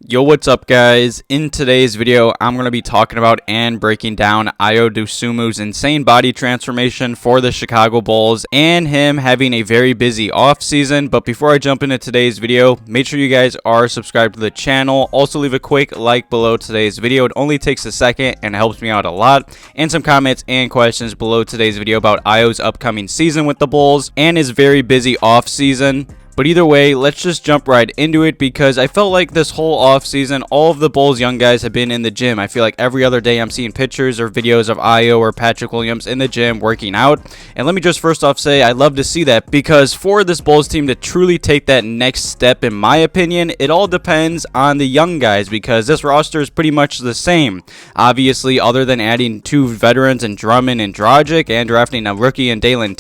Yo, what's up, guys? In today's video, I'm going to be talking about and breaking down Ayo Dosunmu's insane body transformation for the Chicago Bulls and him having a very busy offseason. But before I jump into today's video, make sure you guys are subscribed to the channel. Also, leave a quick like below today's video. It only takes a second and helps me out a lot. And some comments and questions below today's video about Ayo's upcoming season with the Bulls and his very busy offseason. But either way, let's just jump right into it because I felt like this whole offseason, all of the Bulls young guys have been in the gym. I feel like every other day I'm seeing pictures or videos of Ayo or Patrick Williams in the gym working out. And let me just first off say I love to see that because for this Bulls team to truly take that next step, in my opinion, it all depends on the young guys because this roster is pretty much the same. Obviously, other than adding two veterans in Drummond and Dragic and drafting a rookie in Dalen,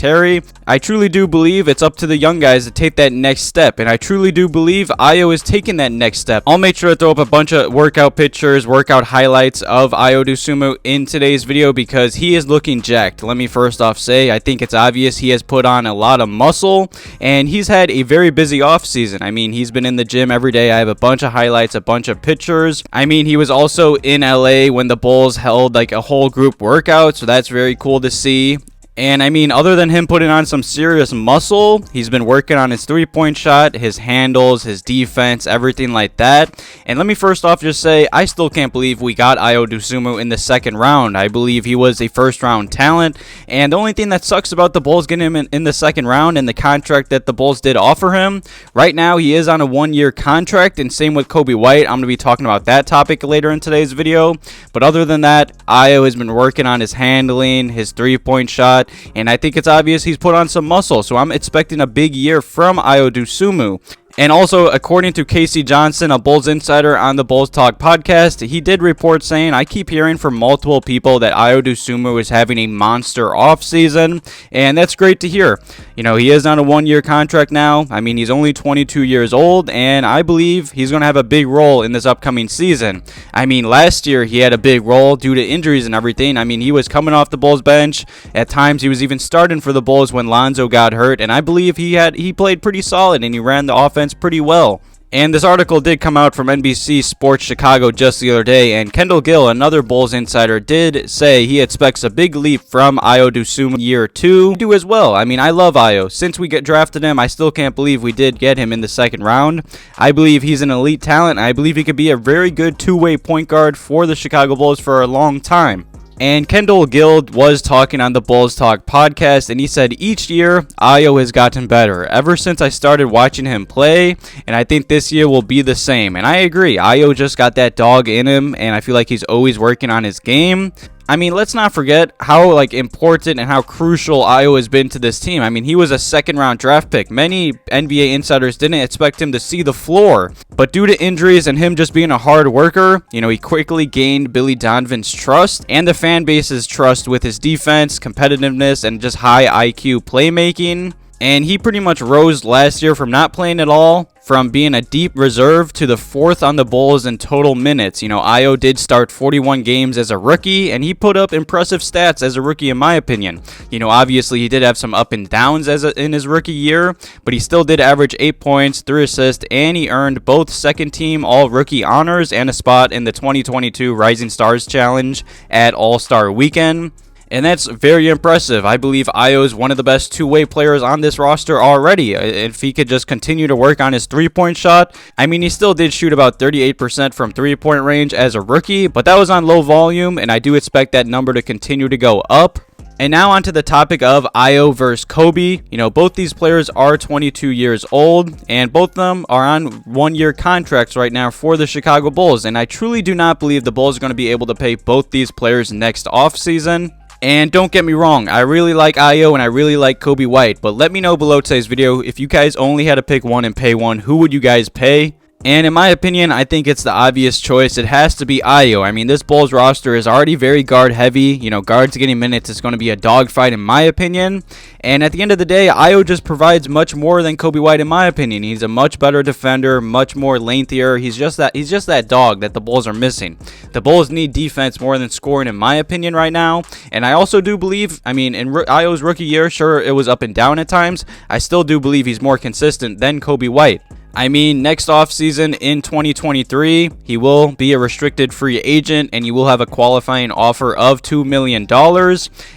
I truly do believe it's up to the young guys to take that next step, and I truly do believe Ayo is taking that next step. I'll make sure to throw up a bunch of workout pictures, workout highlights of Ayo Dosunmu in today's video because he is looking jacked. Let me first off say I think it's obvious he has put on a lot of muscle and he's had a very busy offseason. I mean, he's been in the gym every day. I have a bunch of highlights, a bunch of pictures. I mean, he was also in LA when the Bulls held like a whole group workout, so that's very cool to see. And I mean, other than him putting on some serious muscle, he's been working on his three-point shot, his handles, his defense, everything like that. And let me first off just say, I still can't believe we got Ayo Dosunmu in the second round. I believe he was a first-round talent. And the only thing that sucks about the Bulls getting him in the second round and the contract that the Bulls did offer him, right now he is on a one-year contract, and same with Coby White. I'm going to be talking about that topic later in today's video. But other than that, Ayo has been working on his handling, his three-point shot, and I think it's obvious he's put on some muscle, so I'm expecting a big year from Ayo Dosunmu. And also, according to Casey Johnson, a Bulls insider on the Bulls Talk podcast, he did report saying, I keep hearing from multiple people that Ayo Dosunmu is having a monster offseason, and that's great to hear. You know, he is on a one-year contract now. I mean, he's only 22 years old, and I believe he's going to have a big role in this upcoming season. I mean, last year he had a big role due to injuries and everything. I mean, he was coming off the Bulls bench. At times, he was even starting for the Bulls when Lonzo got hurt, and I believe he played pretty solid, and he ran the offense pretty well. And this article did come out from NBC Sports Chicago just the other day, and Kendall Gill, another Bulls insider, did say he expects a big leap from Ayo Dosunmu year 2. Do as well. I mean, I love Ayo. Since we drafted him, I still can't believe we did get him in the second round. I believe he's an elite talent. I believe he could be a very good two-way point guard for the Chicago Bulls for a long time. And Kendall Gill was talking on the Bulls Talk podcast, and he said each year Ayo has gotten better ever since I started watching him play, and I think this year will be the same. And I agree, Ayo just got that dog in him, and I feel like he's always working on his game. I mean, let's not forget how important and how crucial Ayo has been to this team. I mean, he was a second-round draft pick. Many NBA insiders didn't expect him to see the floor, but due to injuries and him just being a hard worker, you know, he quickly gained Billy Donovan's trust and the fan base's trust with his defense, competitiveness, and just high IQ playmaking. And he pretty much rose last year from not playing at all, from being a deep reserve to the 4th on the Bulls in total minutes. You know, Ayo did start 41 games as a rookie, and he put up impressive stats as a rookie, in my opinion. You know, obviously he did have some up and downs in his rookie year, but he still did average 8 points, 3 assists, and he earned both second-team All-Rookie honors and a spot in the 2022 Rising Stars Challenge at All-Star Weekend. And that's very impressive. I believe Ayo is one of the best two-way players on this roster already. If he could just continue to work on his three-point shot. I mean, he still did shoot about 38% from three-point range as a rookie, but that was on low volume, and I do expect that number to continue to go up. And now onto the topic of Ayo versus Coby. You know, both these players are 22 years old, and both of them are on one-year contracts right now for the Chicago Bulls. And I truly do not believe the Bulls are going to be able to pay both these players next offseason. And don't get me wrong, I really like Ayo and I really like Coby White, but let me know below today's video, if you guys only had to pick one and pay one, who would you guys pay? And in my opinion, I think it's the obvious choice. It has to be Ayo. I mean, this Bulls roster is already very guard heavy. You know, guards getting minutes is going to be a dogfight in my opinion. And at the end of the day, Ayo just provides much more than Coby White in my opinion. He's a much better defender, much more lengthier. He's just that dog that the Bulls are missing. The Bulls need defense more than scoring in my opinion right now. And I also do believe, I mean, in Ayo's rookie year, sure, it was up and down at times. I still do believe he's more consistent than Coby White. I mean, next offseason in 2023, he will be a restricted free agent and you will have a qualifying offer of $2 million.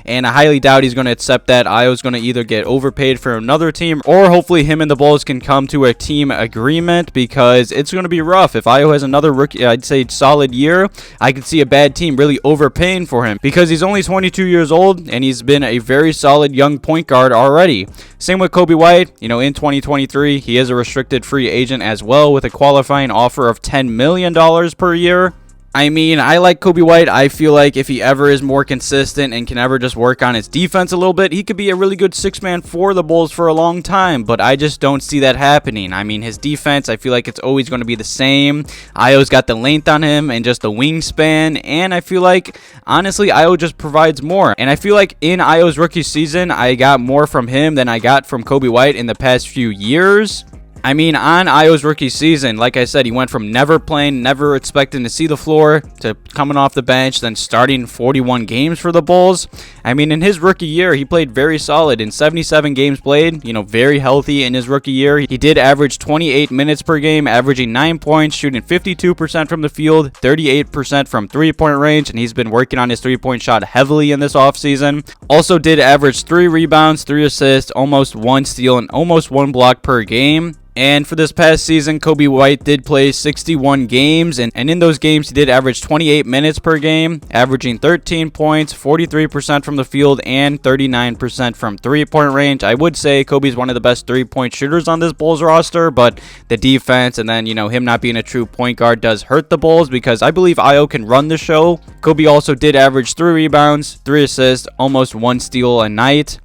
And I highly doubt he's going to accept that. Ayo's going to either get overpaid for another team, or hopefully him and the Bulls can come to a team agreement, because it's going to be rough. If Ayo has another rookie, I'd say solid year, I could see a bad team really overpaying for him, because he's only 22 years old and he's been a very solid young point guard already. Same with Coby White. You know, in 2023, he is a restricted free agent as well, with a qualifying offer of $10 million per year. I mean, I like Coby White. I feel like if he ever is more consistent and can ever just work on his defense a little bit, he could be a really good six-man for the Bulls for a long time, but I just don't see that happening. I mean, his defense, I feel like it's always going to be the same. Ayo's got the length on him and just the wingspan, and I feel like, honestly, Ayo just provides more. And I feel like in Ayo's rookie season, I got more from him than I got from Coby White in the past few years. I mean, on Ayo's rookie season, like I said, he went from never playing, never expecting to see the floor, to coming off the bench, then starting 41 games for the Bulls. I mean, in his rookie year, he played very solid. In 77 games played, you know, very healthy in his rookie year. He did average 28 minutes per game, averaging 9 points, shooting 52% from the field, 38% from three-point range, and he's been working on his three-point shot heavily in this offseason. Also did average 3 rebounds, 3 assists, almost 1 steal, and almost 1 block per game. And for this past season, Coby White did play 61 games, and in those games, he did average 28 minutes per game, averaging 13 points, 43% from the field, and 39% from three-point range. I would say Coby's one of the best three-point shooters on this Bulls roster, but the defense and then, you know, him not being a true point guard does hurt the Bulls, because I believe Ayo can run the show. Coby also did average 3 rebounds, 3 assists, almost 1 steal a night.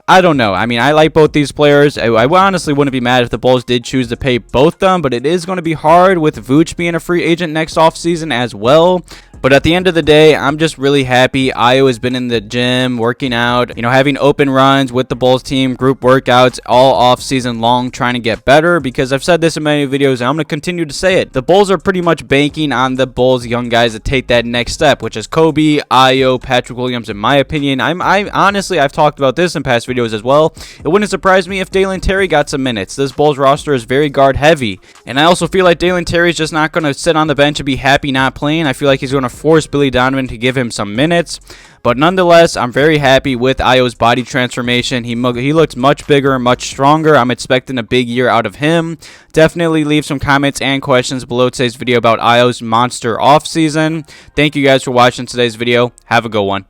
I don't know. I mean, I like both these players. I honestly wouldn't be mad if the Bulls did choose to pay both them, but it is going to be hard with Vuce being a free agent next offseason as well. But at the end of the day, I'm just really happy. Ayo has been in the gym, working out, you know, having open runs with the Bulls team, group workouts all off-season long, trying to get better, because I've said this in many videos, and I'm going to continue to say it. The Bulls are pretty much banking on the Bulls young guys to take that next step, which is Coby, Ayo, Patrick Williams, in my opinion. Honestly, I've talked about this in past videos as well. It wouldn't surprise me if Dalen Terry got some minutes. This Bulls roster is very guard heavy, and I also feel like Dalen Terry's just not going to sit on the bench and be happy not playing. I feel like he's going to force Billy Donovan to give him some minutes. But nonetheless, I'm very happy with Ayo's body transformation. He looks much bigger, much stronger. I'm expecting a big year out of him. Definitely leave some comments and questions below today's video about Ayo's monster offseason. Thank you guys for watching today's video. Have a good one.